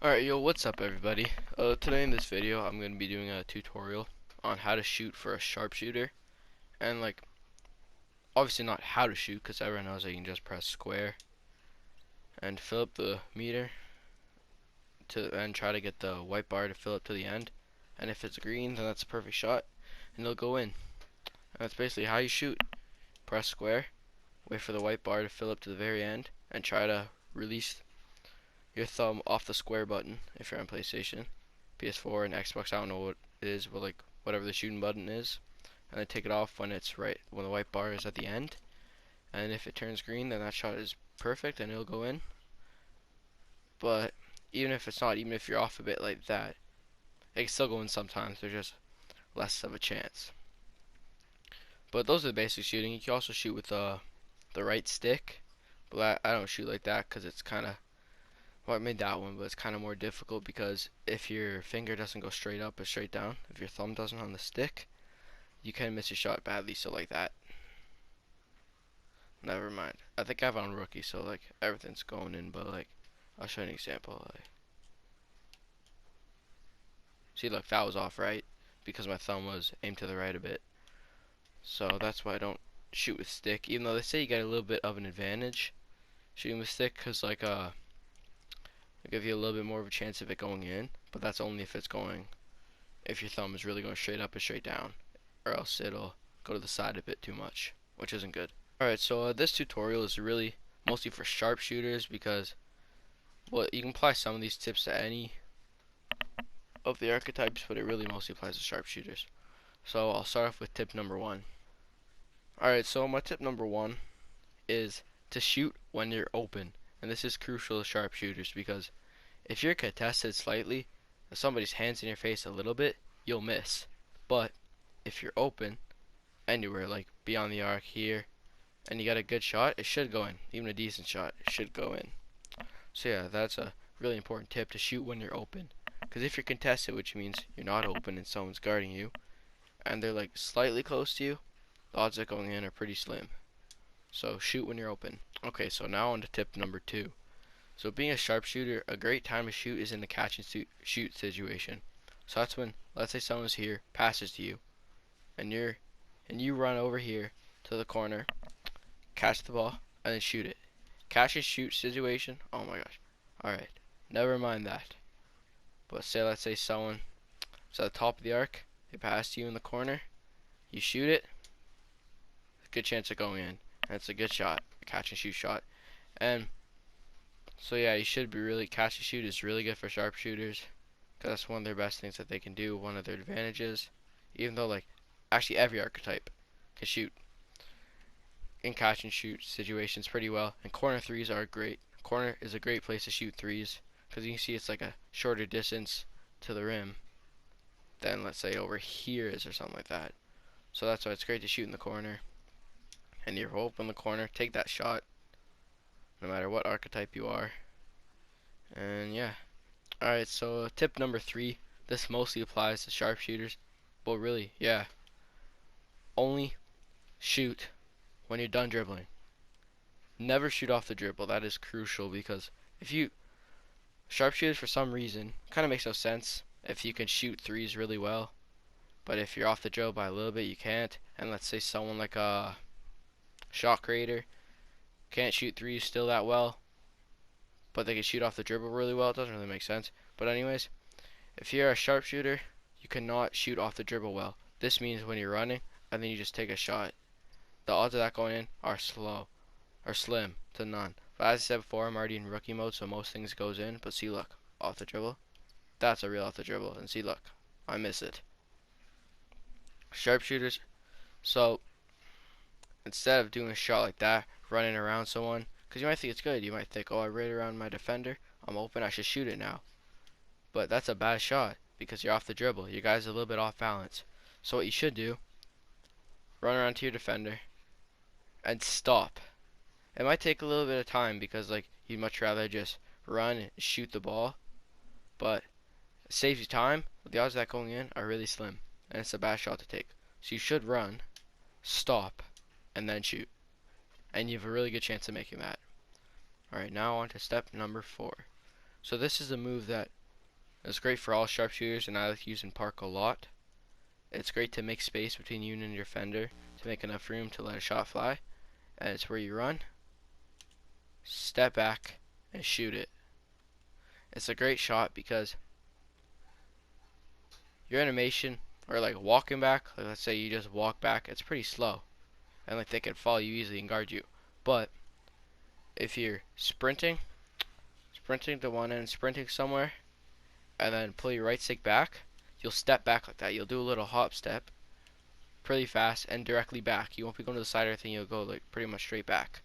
Alright, yo, what's up everybody? Today in this video I'm going to be doing a tutorial on how to shoot for a sharpshooter. And like, obviously not how to shoot, because everyone knows that you can just press square and fill up the meter and try to get the white bar to fill up to the end. And if it's green, then that's a perfect shot and it'll go in. And that's basically how you shoot. Press square, wait for the white bar to fill up to the very end, and try to release your thumb off the square button if you're on PlayStation. PS4 and Xbox, I don't know what it is, but like whatever the shooting button is, and then take it off when the white bar is at the end. And if it turns green, then that shot is perfect and it'll go in. But even if it's not, even if you're off a bit like that, it can still go in sometimes. There's just less of a chance. But those are the basic shooting. You can also shoot with the right stick, but I don't shoot like that because it's kind of, well, I made that one, but it's kind of more difficult because if your finger doesn't go straight up or straight down, if your thumb doesn't on the stick, you can miss your shot badly. So like that. Never mind. I think I have on rookie, so like everything's going in, but like I'll show you an example. Like, see, look, that was off right because my thumb was aimed to the right a bit. So that's why I don't shoot with stick, even though they say you get a little bit of an advantage shooting with stick, because like it'll give you a little bit more of a chance of it going in, but that's only if if your thumb is really going straight up or straight down, or else it'll go to the side a bit too much, which isn't good. Alright, so this tutorial is really mostly for sharpshooters because, well, you can apply some of these tips to any of the archetypes, but it really mostly applies to sharpshooters. So I'll start off with tip number one. Alright, so my tip number one is to shoot when you're open. And this is crucial to sharpshooters because if you're contested slightly, if somebody's hands in your face a little bit, you'll miss. But if you're open, anywhere, like beyond the arc here, and you got a good shot, it should go in. Even a decent shot, it should go in. So yeah, that's a really important tip, to shoot when you're open. Because if you're contested, which means you're not open and someone's guarding you, and they're like slightly close to you, the odds of going in are pretty slim. So shoot when you're open. Okay, so now on to tip number two. So being a sharpshooter, a great time to shoot is in the catch and shoot situation. So that's when, let's say someone's here, passes to you, and you run over here to the corner, catch the ball, and then shoot it. Catch and shoot situation, oh my gosh. Alright, never mind that. But say, let's say someone's at the top of the arc, they pass you in the corner, you shoot it, good chance of going in. And it's a good shot, a catch and shoot shot. And so yeah, you should be really, catch and shoot is really good for sharpshooters, because that's one of their best things that they can do, one of their advantages. Even though like, actually every archetype can shoot in catch and shoot situations pretty well, and corner threes are great. Corner is a great place to shoot threes because you can see it's like a shorter distance to the rim than, let's say, over here is or something like that. So that's why it's great to shoot in the corner. And you're open the corner, take that shot no matter what archetype you are. And yeah. Alright, so tip number three, this mostly applies to sharpshooters, but really, yeah, only shoot when you're done dribbling. Never shoot off the dribble. That is crucial, because if you sharpshooters, for some reason, kind of makes no sense if you can shoot threes really well, but if you're off the dribble by a little bit, you can't. And let's say someone like a shot creator can't shoot threes still that well, but they can shoot off the dribble really well. It doesn't really make sense. But anyways, if you're a sharpshooter, you cannot shoot off the dribble well. This means when you're running and then you just take a shot, the odds of that going in are slim to none. But as I said before, I'm already in rookie mode, so most things goes in. But see, look, off the dribble, that's a real off the dribble. And see, look, I miss it. Sharpshooters, so instead of doing a shot like that, running around someone, because you might think it's good, you might think, oh, I ran around my defender, I'm open, I should shoot it now. But that's a bad shot because you're off the dribble. Your guy's a little bit off balance. So what you should do, run around to your defender and stop. It might take a little bit of time because like you'd much rather just run and shoot the ball, but it saves you time. The odds of that going in are really slim, and it's a bad shot to take. So you should run, stop, and then shoot, and you have a really good chance of making that. Alright, now on to step number four. So this is a move that is great for all sharpshooters, and I like to use in park a lot. It's great to make space between you and your defender to make enough room to let a shot fly, and it's where you run, step back, and shoot it. It's a great shot because your animation, or like walking back, like let's say you just walk back, it's pretty slow, and like they can follow you easily and guard you. But if you're sprinting to one end, sprinting somewhere, and then pull your right stick back, you'll step back like that. You'll do a little hop step pretty fast and directly back. You won't be going to the side or anything, you'll go like pretty much straight back.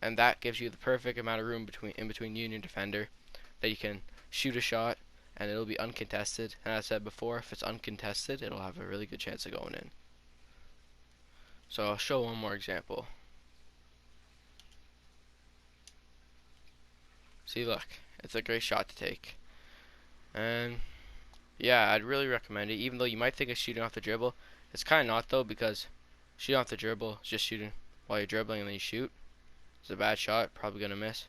And that gives you the perfect amount of room in between you and your defender that you can shoot a shot and it'll be uncontested. And as I said before, if it's uncontested, it'll have a really good chance of going in. So I'll show one more example. See, look, it's a great shot to take. And yeah, I'd really recommend it, even though you might think of shooting off the dribble. It's kind of not though, because shooting off the dribble is just shooting while you're dribbling and then you shoot. It's a bad shot, probably gonna miss.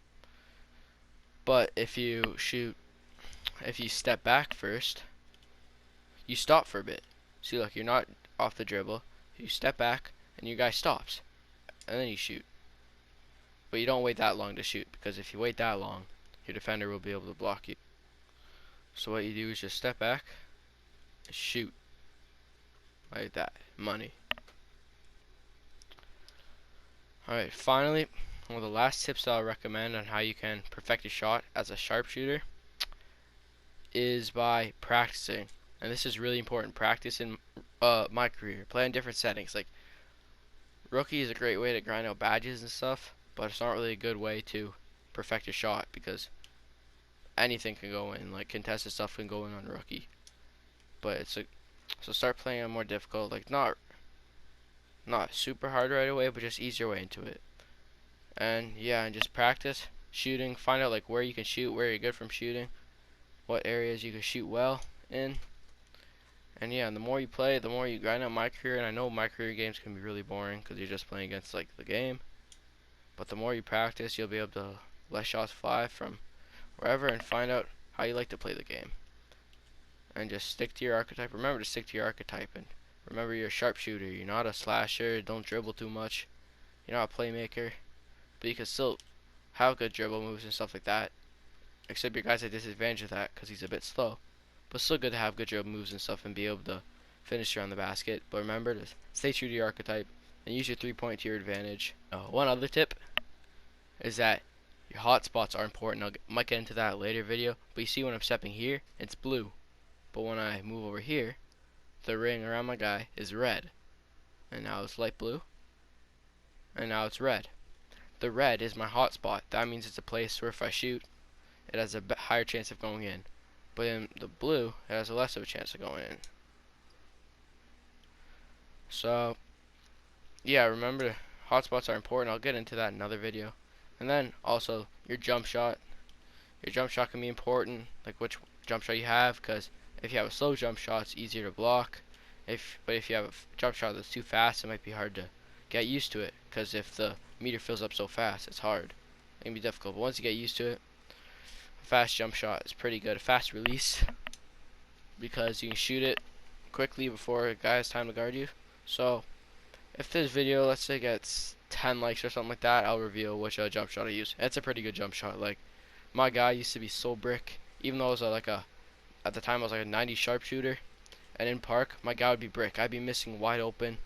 But if you step back first, you stop for a bit. See, look, you're not off the dribble. You step back and your guy stops, and then you shoot. But you don't wait that long to shoot, because if you wait that long, your defender will be able to block you. So what you do is just step back and shoot like that. Money. Alright, finally, one of the last tips I'll recommend on how you can perfect a shot as a sharpshooter is by practicing. And this is really important. Practice in my career. Play in different settings. Like, rookie is a great way to grind out badges and stuff, but it's not really a good way to perfect a shot because anything can go in. Like, contested stuff can go in on rookie. But so start playing on more difficult, like not super hard right away, but just ease your way into it. And yeah, and just practice shooting. Find out like where you can shoot, where you're good from shooting, what areas you can shoot well in. And yeah, and the more you play, the more you grind out my career. And I know my career games can be really boring because you're just playing against like the game. But the more you practice, you'll be able to let shots fly from wherever and find out how you like to play the game. And just stick to your archetype. Remember to stick to your archetype. And remember, you're a sharpshooter. You're not a slasher. Don't dribble too much. You're not a playmaker. But you can still have good dribble moves and stuff like that. Except your guy's at disadvantage of that because he's a bit slow. But still good to have good dribble moves and stuff and be able to finish around the basket. But remember to stay true to your archetype and use your 3-point to your advantage. One other tip is that your hot spots are important. I might get into that in a later video. But you see when I'm stepping here, it's blue. But when I move over here, the ring around my guy is red. And now it's light blue. And now it's red. The red is my hot spot. That means it's a place where if I shoot, it has a higher chance of going in. But in the blue, it has a less of a chance of going in. So, yeah, remember, hotspots are important. I'll get into that in another video. And then, also, your jump shot. Your jump shot can be important, like which jump shot you have, because if you have a slow jump shot, it's easier to block. But if you have a jump shot that's too fast, it might be hard to get used to it, because if the meter fills up so fast, it's hard. It can be difficult, but once you get used to it, a fast jump shot is pretty good. A fast release, because you can shoot it quickly before a guy has time to guard you. So, if this video, let's say, gets 10 likes or something like that, I'll reveal which jump shot I use. It's a pretty good jump shot. Like, my guy used to be so brick, even though I was at the time I was like a 90 sharpshooter, and in park, my guy would be brick. I'd be missing wide open,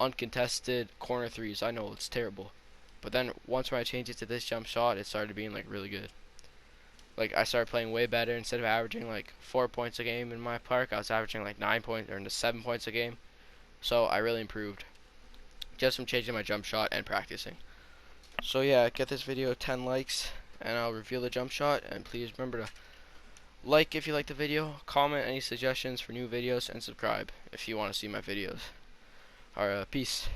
uncontested corner threes. I know it's terrible, but then once when I changed it to this jump shot, it started being like really good. Like, I started playing way better. Instead of averaging like 4 points a game in my park, I was averaging like 9 points or 7 points a game. So I really improved just from changing my jump shot and practicing. So yeah, get this video 10 likes and I'll reveal the jump shot. And please remember to like if you like the video, comment any suggestions for new videos, and subscribe if you want to see my videos. Alright, peace.